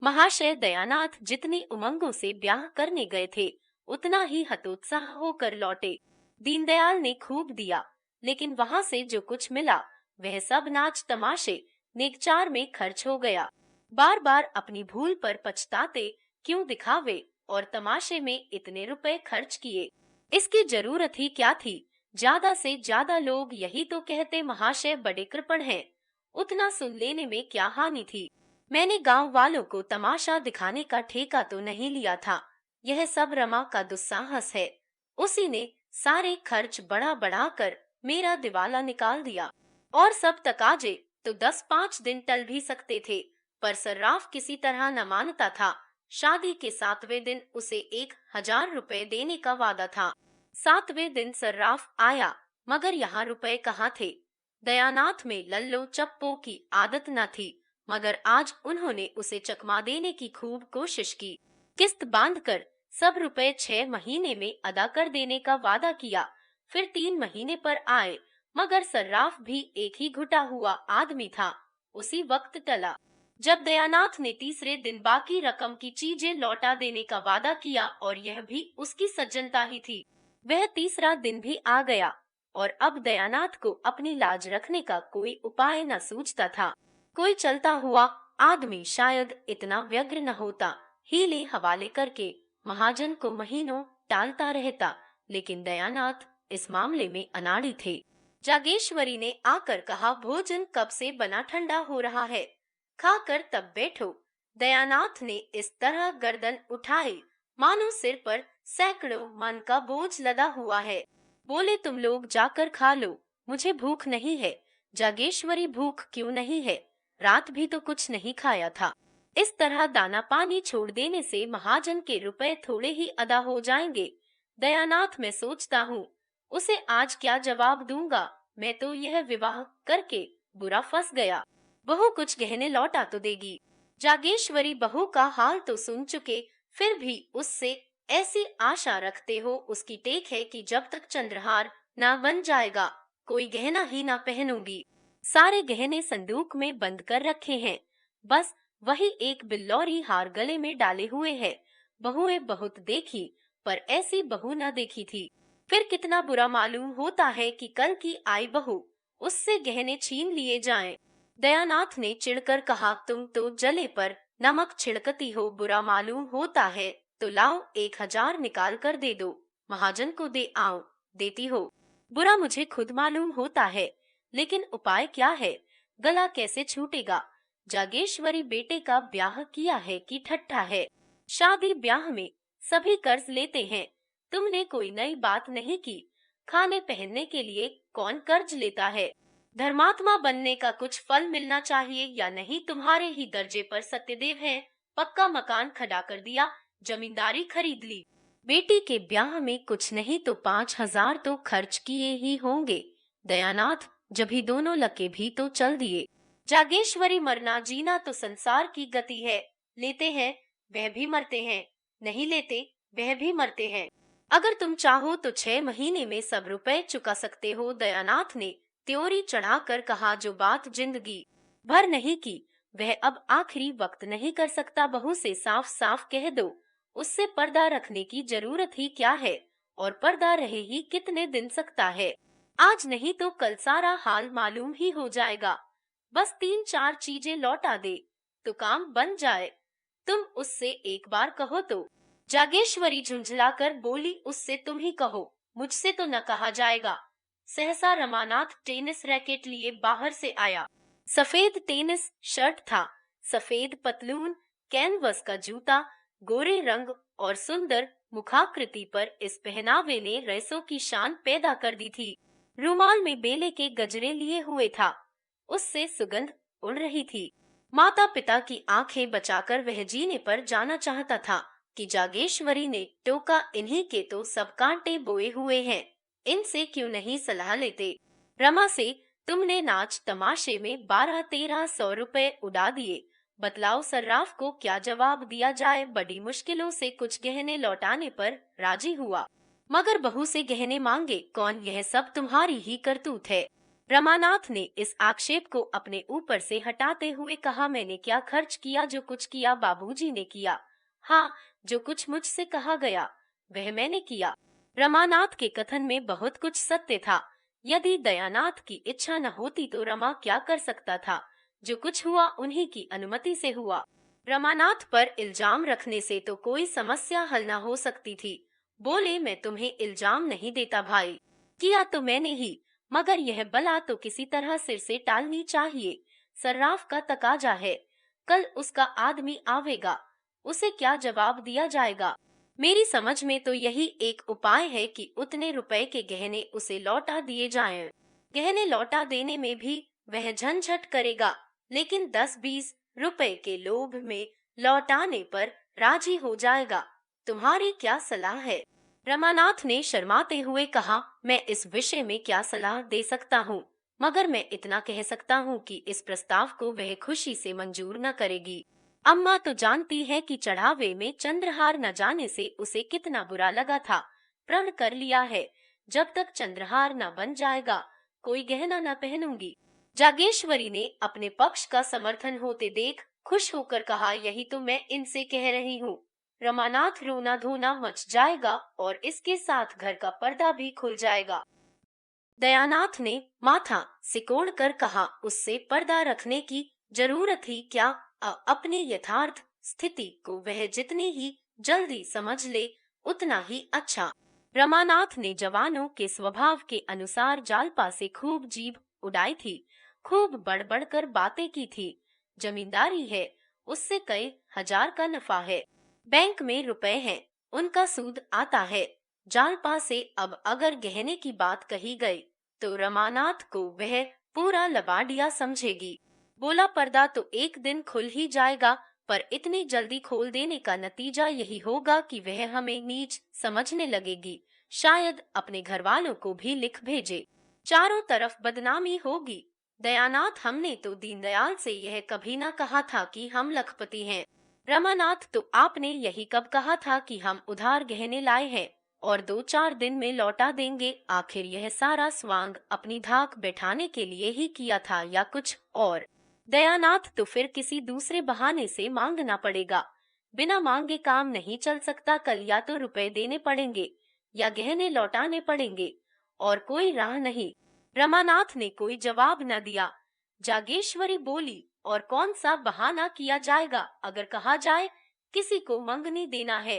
महाशय दयानाथ जितनी उमंगों से ब्याह करने गए थे, उतना ही हतोत्साह होकर लौटे। दीनदयाल ने खूब दिया, लेकिन वहां से जो कुछ मिला वह सब नाच तमाशे नेकचार में खर्च हो गया। बार बार अपनी भूल पर पछताते क्यों दिखावे और तमाशे में इतने रुपए खर्च किए, इसकी जरूरत ही क्या थी। ज्यादा से ज्यादा लोग यही तो कहते महाशय बड़े कृपण हैं। उतना सुन लेने में क्या हानि थी। मैंने गांव वालों को तमाशा दिखाने का ठेका तो नहीं लिया था। यह सब रमा का दुस्साहस है। उसी ने सारे खर्च बढ़ा बढ़ा कर मेरा दिवाला निकाल दिया। और सब तकाजे तो 10-5 दिन टल भी सकते थे, पर सर्राफ किसी तरह न मानता था। शादी के 7वें दिन उसे 1,000 रुपए देने का वादा था। 7वें दिन सर्राफ आया, मगर यहाँ रुपए कहाँ थे। दयानाथ में लल्लो चप्पो की आदत न थी, मगर आज उन्होंने उसे चकमा देने की खूब कोशिश की। किस्त बांधकर सब रुपए 6 महीने में अदा कर देने का वादा किया। फिर 3 महीने पर आए, मगर सर्राफ भी एक ही घुटा हुआ आदमी था। उसी वक्त टला। जब दयानाथ ने तीसरे दिन बाकी रकम की चीजें लौटा देने का वादा किया, और यह भी उसकी सज्जनता ही थी, वह तीसरा दिन भी आ गया और अब दयानाथ को अपनी लाज रखने का कोई उपाय न सूझता था। कोई चलता हुआ आदमी शायद इतना व्यग्र न होता, हीले हवाले करके महाजन को महीनों टालता रहता, लेकिन दयानाथ इस मामले में अनाड़ी थे। जागेश्वरी ने आकर कहा, भोजन कब से बना ठंडा हो रहा है, खाकर तब बैठो। दयानाथ ने इस तरह गर्दन उठाई मानो सिर पर सैकड़ों मन का बोझ लदा हुआ है। बोले, तुम लोग जाकर खा लो, मुझे भूख नहीं है। जागेश्वरी, भूख क्यों नहीं है, रात भी तो कुछ नहीं खाया था। इस तरह दाना पानी छोड़ देने से महाजन के रुपए थोड़े ही अदा हो जाएंगे। दयानाथ, मैं सोचता हूँ उसे आज क्या जवाब दूंगा। मैं तो यह विवाह करके बुरा फंस गया। बहू कुछ गहने लौटा तो देगी। जागेश्वरी, बहू का हाल तो सुन चुके, फिर भी उससे ऐसी आशा रखते हो। उसकी टेक है कि जब तक चंद्रहार ना बन जाएगा कोई गहना ही ना पहनूंगी। सारे गहने संदूक में बंद कर रखे हैं, बस वही एक बिल्लौरी हार गले में डाले हुए है। बहुएं बहुत देखी, पर ऐसी बहू न देखी थी। फिर कितना बुरा मालूम होता है कि कल की आई बहू उससे गहने छीन लिए जाएं। दयानाथ ने चिढ़कर कहा, तुम तो जले पर नमक छिड़कती हो। बुरा मालूम होता है तो लाओ 1,000 निकाल कर दे दो, महाजन को दे आओ। देती हो। बुरा मुझे खुद मालूम होता है, लेकिन उपाय क्या है, गला कैसे छूटेगा। जागेश्वरी, बेटे का ब्याह किया है कि ठट्ठा है। शादी ब्याह में सभी कर्ज लेते हैं, तुमने कोई नई बात नहीं की। खाने पहनने के लिए कौन कर्ज लेता है। धर्मात्मा बनने का कुछ फल मिलना चाहिए या नहीं। तुम्हारे ही दर्जे पर सत्यदेव है, पक्का मकान खड़ा कर दिया, जमींदारी खरीद ली। बेटी के ब्याह में कुछ नहीं तो 5,000 तो खर्च किए ही होंगे। दयानाथ, जभी दोनों लके भी तो चल दिए। जागेश्वरी, मरना जीना तो संसार की गति है। लेते हैं वह भी मरते हैं, नहीं लेते वह भी मरते हैं। अगर तुम चाहो तो 6 महीने में सब रुपए चुका सकते हो। दयानाथ ने त्योरी चढ़ाकर कहा, जो बात जिंदगी भर नहीं की वह अब आखिरी वक्त नहीं कर सकता। बहू से साफ साफ कह दो, उससे पर्दा रखने की जरूरत ही क्या है, और पर्दा रहे ही कितने दिन सकता है। आज नहीं तो कल सारा हाल मालूम ही हो जाएगा। बस 3-4 चीजें लौटा दे तो काम बन जाए। तुम उससे एक बार कहो तो। जागेश्वरी झुंझलाकर बोली, उससे तुम ही कहो, मुझसे तो न कहा जाएगा। सहसा रमानाथ टेनिस रैकेट लिए बाहर से आया। सफेद टेनिस शर्ट था, सफेद पतलून, कैनवस का जूता, गोरे रंग और सुंदर मुखाकृति पर इस पहनावे ने रईसों की शान पैदा कर दी थी। रुमाल में बेले के गजरे लिए हुए था, उससे सुगंध उड़ रही थी। माता पिता की आंखें बचाकर वह जीने पर जाना चाहता था कि जागेश्वरी ने टोका, इन्हीं के तो सब कांटे बोए हुए हैं, इनसे क्यों नहीं सलाह लेते। रमा से तुमने नाच तमाशे में 1200-1300 रुपए उड़ा दिए, बतलाओ सर्राफ को क्या जवाब दिया जाए। बड़ी मुश्किलों से कुछ गहने लौटाने पर राजी हुआ, मगर बहू से गहने मांगे कौन, यह सब तुम्हारी ही करतूत है। रमानाथ ने इस आक्षेप को अपने ऊपर से हटाते हुए कहा, मैंने क्या खर्च किया? जो कुछ किया बाबूजी ने किया। हाँ, जो कुछ मुझसे कहा गया वह मैंने किया। रमानाथ के कथन में बहुत कुछ सत्य था। यदि दयानाथ की इच्छा न होती तो रमा क्या कर सकता था? जो कुछ हुआ उन्हीं की अनुमति से हुआ। रमानाथ पर इल्जाम रखने से तो कोई समस्या हल न हो सकती थी। बोले, मैं तुम्हें इल्जाम नहीं देता भाई, किया तो मैंने ही, मगर यह बला तो किसी तरह सिर से टालनी चाहिए। सर्राफ का तकाजा है, कल उसका आदमी आवेगा, उसे क्या जवाब दिया जाएगा? मेरी समझ में तो यही एक उपाय है कि उतने रुपए के गहने उसे लौटा दिए जाएं। गहने लौटा देने में भी वह झंझट करेगा, लेकिन 10-20 रुपए के लोभ में लौटाने पर राजी हो जाएगा। तुम्हारी क्या सलाह है? रमानाथ ने शर्माते हुए कहा, मैं इस विषय में क्या सलाह दे सकता हूँ, मगर मैं इतना कह सकता हूँ कि इस प्रस्ताव को वह खुशी से मंजूर न करेगी। अम्मा तो जानती है कि चढ़ावे में चंद्रहार न जाने से उसे कितना बुरा लगा था। प्रण कर लिया है, जब तक चंद्रहार न बन जाएगा कोई गहना न पहनूंगी। जागेश्वरी ने अपने पक्ष का समर्थन होते देख खुश होकर कहा, यही तो मैं इनसे कह रही हूँ। रमानाथ रोना धोना मच जाएगा और इसके साथ घर का पर्दा भी खुल जाएगा। दयानाथ ने माथा सिकोड़ कर कहा, उससे पर्दा रखने की जरूरत ही क्या? अपनी यथार्थ स्थिति को वह जितनी ही जल्दी समझ ले उतना ही अच्छा। रमानाथ ने जवानों के स्वभाव के अनुसार जालपा से खूब जीभ उड़ाई थी, खूब बढ़ कर बातें की थी। जमींदारी है, उससे कई हजार का नफा है, बैंक में रुपए हैं, उनका सूद आता है। जालपा से अब अगर गहने की बात कही गई तो रमानाथ को वह पूरा लबाडिया समझेगी। बोला, पर्दा तो एक दिन खुल ही जाएगा, पर इतनी जल्दी खोल देने का नतीजा यही होगा कि वह हमें नीच समझने लगेगी, शायद अपने घर वालों को भी लिख भेजे। चारों तरफ बदनामी होगी। दयानाथ, हमने तो दीनदयाल से यह कभी ना कहा था कि हम लखपति हैं। रमानाथ, तो आपने यही कब कहा था कि हम उधार गहने लाए हैं और 2-4 दिन में लौटा देंगे? आखिर यह सारा स्वांग अपनी धाक बैठाने के लिए ही किया था या कुछ और? दयानाथ, तो फिर किसी दूसरे बहाने से मांगना पड़ेगा। बिना मांगे काम नहीं चल सकता। कल या तो रुपए देने पड़ेंगे या गहने लौटाने पड़ेंगे, और कोई राह नहीं। रमानाथ ने कोई जवाब न दिया। जागेश्वरी बोली, और कौन सा बहाना किया जाएगा? अगर कहा जाए किसी को मंगनी देना है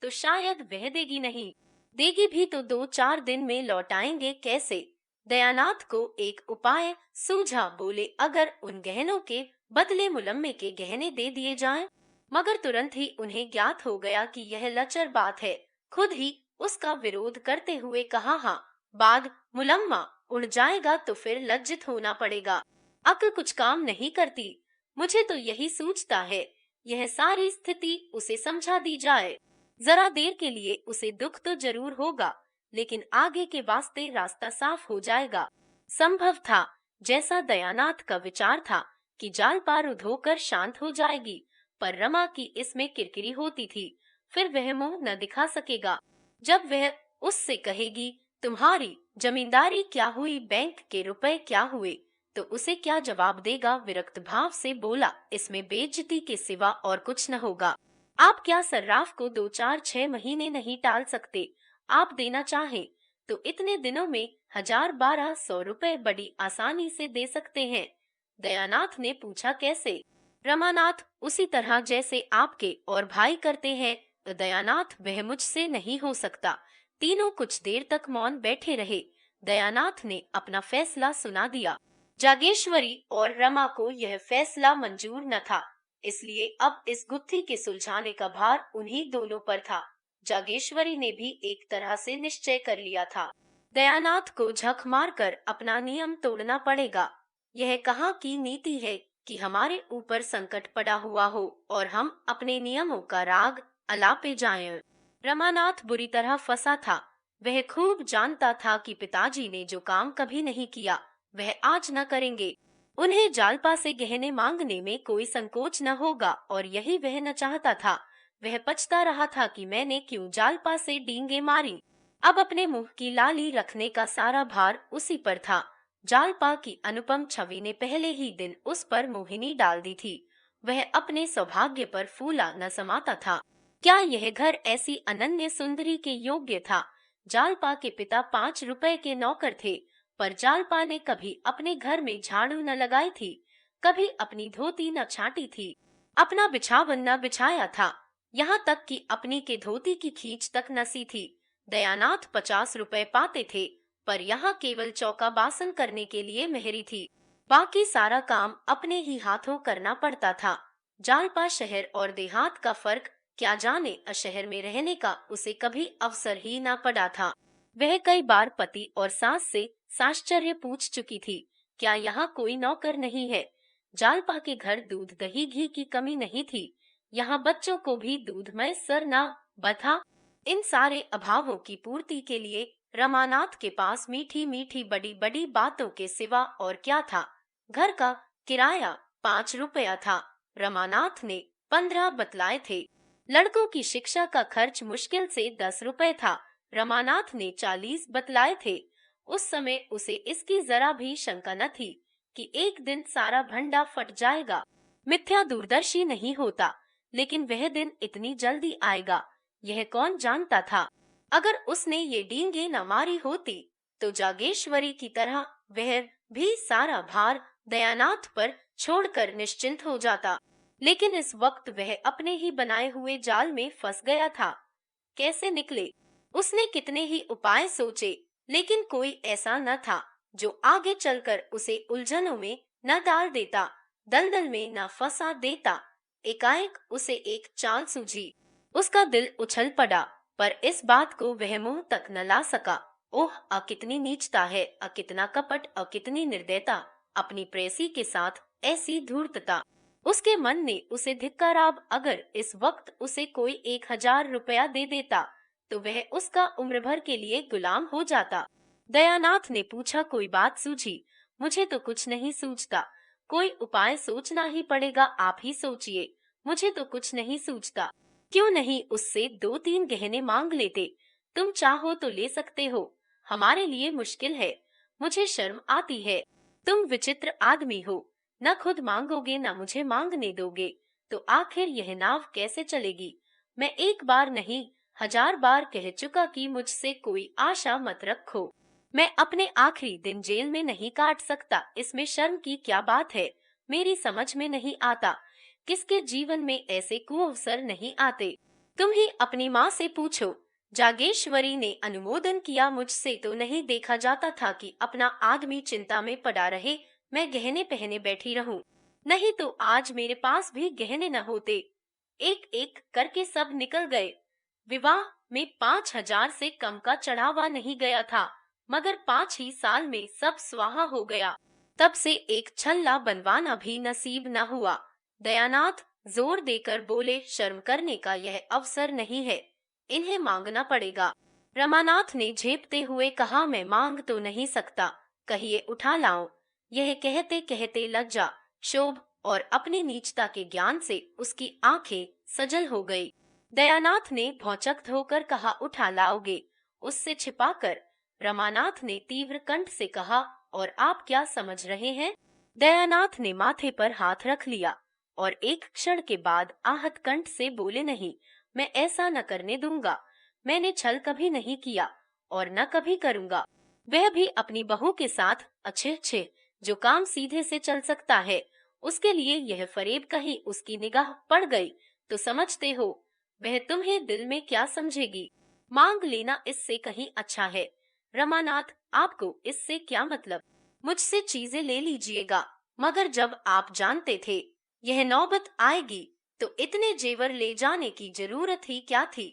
तो शायद वह देगी नहीं, देगी भी तो 2-4 दिन में लौटाएंगे कैसे? दयानाथ को एक उपाय सूझा। बोले, अगर उन गहनों के बदले मुलम्मे के गहने दे दिए जाएं। मगर तुरंत ही उन्हें ज्ञात हो गया कि यह लचर बात है। खुद ही उसका विरोध करते हुए कहा, हाँ, बाद मुलम्मा उड़ जाएगा तो फिर लज्जित होना पड़ेगा। अक्ल कुछ काम नहीं करती। मुझे तो यही सूझता है, यह सारी स्थिति उसे समझा दी जाए। जरा देर के लिए उसे दुख तो जरूर होगा, लेकिन आगे के वास्ते रास्ता साफ हो जाएगा। संभव था, जैसा दयानाथ का विचार था, कि जाल पार होकर शांत हो जाएगी, पर रमा की इसमें किरकिरी होती थी। फिर वह मुंह न दिखा सकेगा। जब वह उससे कहेगी, तुम्हारी जमींदारी क्या हुई, बैंक के रुपए क्या हुए, तो उसे क्या जवाब देगा? विरक्त भाव से बोला, इसमें बेइज्जती के सिवा और कुछ न होगा। आप क्या सर्राफ को 2-4-6 महीने नहीं टाल सकते? आप देना चाहें तो इतने दिनों में 1000-1200 रुपए बड़ी आसानी से दे सकते हैं। दयानाथ ने पूछा, कैसे? रमानाथ, उसी तरह जैसे आपके और भाई करते हैं। दयानाथ, वह मुझसे नहीं हो सकता। तीनों कुछ देर तक मौन बैठे रहे। दयानाथ ने अपना फैसला सुना दिया। जागेश्वरी और रमा को यह फैसला मंजूर न था, इसलिए अब इस गुत्थी के सुलझाने का भार उन्हीं दोनों पर था। जागेश्वरी ने भी एक तरह से निश्चय कर लिया था। दयानाथ को झक मारकर अपना नियम तोड़ना पड़ेगा। यह कहाँ की नीति है कि हमारे ऊपर संकट पड़ा हुआ हो और हम अपने नियमों का राग अलापे जाएं। रमानाथ बुरी तरह फंसा था। वह खूब जानता था कि पिताजी ने जो काम कभी नहीं किया वह आज न करेंगे। उन्हें जालपा से गहने मांगने में कोई संकोच न होगा, और यही वह न चाहता था। वह पछता रहा था कि मैंने क्यों जालपा से डींगे मारी। अब अपने मुंह की लाली रखने का सारा भार उसी पर था। जालपा की अनुपम छवि ने पहले ही दिन उस पर मोहिनी डाल दी थी। वह अपने सौभाग्य पर फूला न समाता था। क्या यह घर ऐसी अनन्य सुंदरी के योग्य था? जालपा के पिता 5 रुपए के नौकर थे, पर जालपा ने कभी अपने घर में झाड़ू न लगाई थी, कभी अपनी धोती न छाटी थी, अपना बिछावन न बिछाया था, यहाँ तक कि अपनी के धोती की खींच तक न सी थी। दयानाथ 50 रुपए पाते थे, पर यहाँ केवल चौका बासन करने के लिए मेहरी थी। बाकी सारा काम अपने ही हाथों करना पड़ता था। जालपा शहर और देहात का फर्क क्या जाने, शहर में रहने का उसे कभी अवसर ही ना पड़ा था। वह कई बार पति और सास से साश्चर्य पूछ चुकी थी, क्या यहाँ कोई नौकर नहीं है? जालपा के घर दूध दही घी की कमी नहीं थी, यहाँ बच्चों को भी दूध में सर ना बथा। इन सारे अभावों की पूर्ति के लिए रमानाथ के पास मीठी मीठी बड़ी बड़ी बातों के सिवा और क्या था? घर का किराया 5 रुपया था, रमानाथ ने 15 बतलाए थे। लड़कों की शिक्षा का खर्च मुश्किल से 10 रुपए था, रमानाथ ने 40 बतलाए थे। उस समय उसे इसकी जरा भी शंका न थी कि एक दिन सारा भंडा फट जाएगा। मिथ्या दूरदर्शी नहीं होता, लेकिन वह दिन इतनी जल्दी आएगा, यह कौन जानता था? अगर उसने ये डींगे न मारी होती, तो जागेश्वरी की तरह वह भी सारा भार दयानाथ पर छोड़कर निश्चिंत हो जाता। लेकिन इस वक्त वह अपने ही बनाए हुए जाल में फंस गया था। कैसे निकले? उसने कितने ही उपाय सोचे, लेकिन कोई ऐसा न था जो आगे चलकर उसे उलझनों में न डाल देता, दलदल में न फंसा देता। एकाएक उसे एक चाल सूझी। उसका दिल उछल पड़ा, पर इस बात को वह मुंह तक न ला सका। ओह, कितनी नीचता है, कितना कपट, कितनी निर्दयता, अपनी प्रेयसी के साथ ऐसी धूर्तता। उसके मन ने उसे धिक्कारा। अगर इस वक्त उसे कोई 1000 रुपया दे देता, तो वह उसका उम्र भर के लिए गुलाम हो जाता। दयानाथ ने पूछा, कोई बात सूझी? मुझे तो कुछ नहीं सूझता। कोई उपाय सोचना ही पड़ेगा, आप ही सोचिए। मुझे तो कुछ नहीं सूझता। क्यों नहीं उससे 2-3 गहने मांग लेते? तुम चाहो तो ले सकते हो, हमारे लिए मुश्किल है। मुझे शर्म आती है, तुम विचित्र आदमी हो, न खुद मांगोगे न मुझे मांगने दोगे, तो आखिर यह नाव कैसे चलेगी? मैं एक बार नहीं 1000 बार कह चुका कि मुझसे कोई आशा मत रखो। मैं अपने आखिरी दिन जेल में नहीं काट सकता, इसमें शर्म की क्या बात है? मेरी समझ में नहीं आता, किसके जीवन में ऐसे कुअवसर नहीं आते। तुम ही अपनी माँ से पूछो। जागेश्वरी ने अनुमोदन किया। मुझसे तो नहीं देखा जाता था कि अपना आदमी चिंता में पड़ा रहे, मैं गहने पहने बैठी रहूं। नहीं तो आज मेरे पास भी गहने न होते। एक एक करके सब निकल गए। विवाह में 5000 से कम का चढ़ावा नहीं गया था, मगर 5 ही साल में सब स्वाहा हो गया। तब से एक छल्ला बनवाना भी नसीब न हुआ। दयानाथ जोर देकर बोले, शर्म करने का यह अवसर नहीं है, इन्हें मांगना पड़ेगा। रमानाथ ने झेपते हुए कहा, मैं मांग तो नहीं सकता, कहिए उठा लाऊं। यह कहते कहते लज्जा, क्षोभ और अपनी नीचता के ज्ञान से उसकी आंखें सजल हो गई। दयानाथ ने भौचक्त होकर कहा, उठा लाओगे? उससे छिपाकर रमानाथ ने तीव्र कंठ से कहा, और आप क्या समझ रहे हैं? दयानाथ ने माथे पर हाथ रख लिया और एक क्षण के बाद आहत कंठ से बोले, नहीं, मैं ऐसा न करने दूंगा। मैंने छल कभी नहीं किया और न कभी करूंगा। वह भी अपनी बहू के साथ। अच्छे अच्छे, जो काम सीधे से चल सकता है, उसके लिए यह फरेब कहीं उसकी निगाह पड़ गई तो समझते हो वह तुम्हें दिल में क्या समझेगी? मांग लेना इससे कहीं अच्छा है। रमानाथ, आपको इससे क्या मतलब? मुझसे चीजें ले लीजिएगा, मगर जब आप जानते थे यह नौबत आएगी, तो इतने जेवर ले जाने की जरूरत ही क्या थी?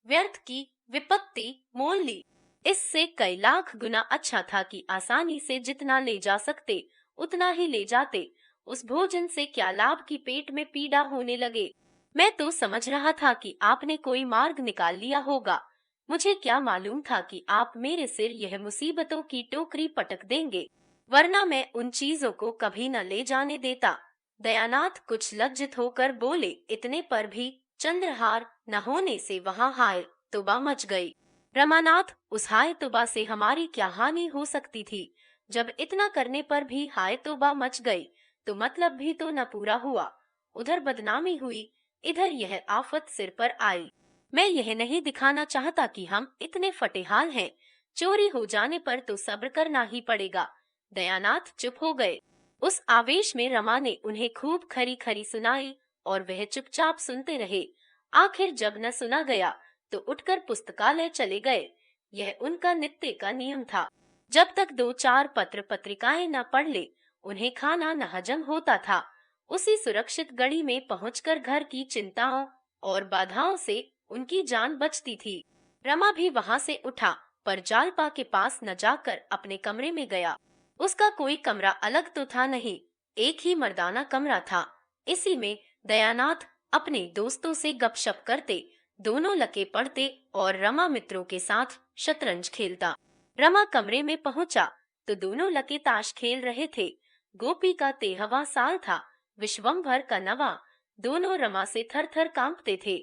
व्यर्थ की विपत्ति मोल ली। इससे कई लाख गुना अच्छा था कि आसानी से जितना ले जा सकते उतना ही ले जाते। उस भोजन से क्या लाभ कि पेट में पीड़ा होने लगे। मैं तो समझ रहा था कि आपने कोई मार्ग निकाल लिया होगा। मुझे क्या मालूम था कि आप मेरे सिर यह मुसीबतों की टोकरी पटक देंगे, वरना मैं उन चीजों को कभी न ले जाने देता। दयानाथ कुछ लज्जित होकर बोले, इतने पर भी चंद्रहार न होने से वहाँ हाय तौबा मच गई। रमानाथ, उस हाय तौबा से हमारी क्या हानि हो सकती थी? जब इतना करने पर भी हाय तौबा मच गई, तो मतलब भी तो न पूरा हुआ। उधर बदनामी हुई, इधर यह आफत सिर पर आई। मैं यह नहीं दिखाना चाहता कि हम इतने फटेहाल हैं। चोरी हो जाने पर तो सब्र करना ही पड़ेगा। दयानाथ चुप हो गए। उस आवेश में रमा ने उन्हें खूब खरी खरी सुनाई और वह चुपचाप सुनते रहे। आखिर जब न सुना गया तो उठकर पुस्तकालय चले गए। यह उनका नित्य का नियम था। जब तक 2-4 पत्र पत्रिकाएं न पढ़ ले, उन्हें खाना न हजम होता था। उसी सुरक्षित गड़ी में पहुंचकर घर की चिंताओं और बाधाओं से उनकी जान बचती थी। रमा भी वहां से उठा, पर जालपा के पास न जाकर अपने कमरे में गया। उसका कोई कमरा अलग तो था नहीं, एक ही मर्दाना कमरा था। इसी में दयानाथ अपने दोस्तों से गपशप करते, दोनों लके पढ़ते और रमा मित्रों के साथ शतरंज खेलता। रमा कमरे में पहुंचा तो दोनों लके ताश खेल रहे थे। गोपी का 13वां साल था, विश्वंभर का 9वां। दोनों रमा से थर थर कांपते थे।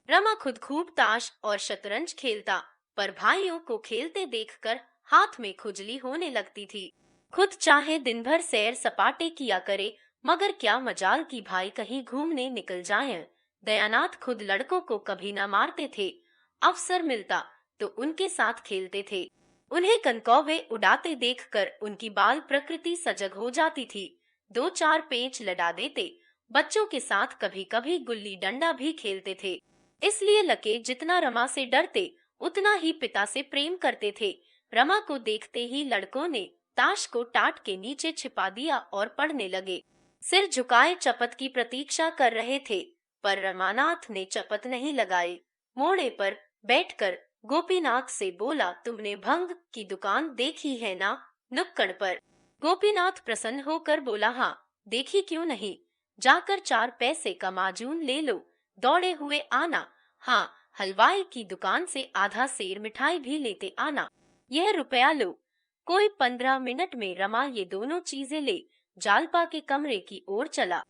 रमा खुद खूब ताश और शतरंज खेलता, पर भाइयों को खेलते देखकर हाथ में खुजली होने लगती थी। खुद चाहे दिन भर सैर सपाटे किया करे, मगर क्या मजाल कि भाई कहीं घूमने निकल जाएं। दयानाथ खुद लड़कों को कभी न मारते थे। अवसर मिलता तो उनके साथ खेलते थे। उन्हें कनकौवे उड़ाते देखकर उनकी बाल प्रकृति सजग हो जाती थी। 2-4 पेंच लड़ा देते। बच्चों के साथ कभी कभी गुल्ली डंडा भी खेलते थे। इसलिए लके जितना रमा से डरते, उतना ही पिता से प्रेम करते थे। रमा को देखते ही लड़कों ने ताश को टाट के नीचे छिपा दिया और पढ़ने लगे। सिर झुकाए चपत की प्रतीक्षा कर रहे थे, पर रमानाथ ने चपत नहीं लगाई। मोड़े पर बैठकर गोपीनाथ से बोला, तुमने भंग की दुकान देखी है ना? नुक्कड़ पर। गोपीनाथ प्रसन्न होकर बोला, हाँ, देखी क्यों नहीं। जाकर 4 पैसे का माजून ले लो, दौड़े हुए आना। हाँ, हलवाई की दुकान से आधा सेर मिठाई भी लेते आना। यह रुपया लो। कोई 15 मिनट में रमा ये दोनों चीजें ले जालपा के कमरे की ओर चला।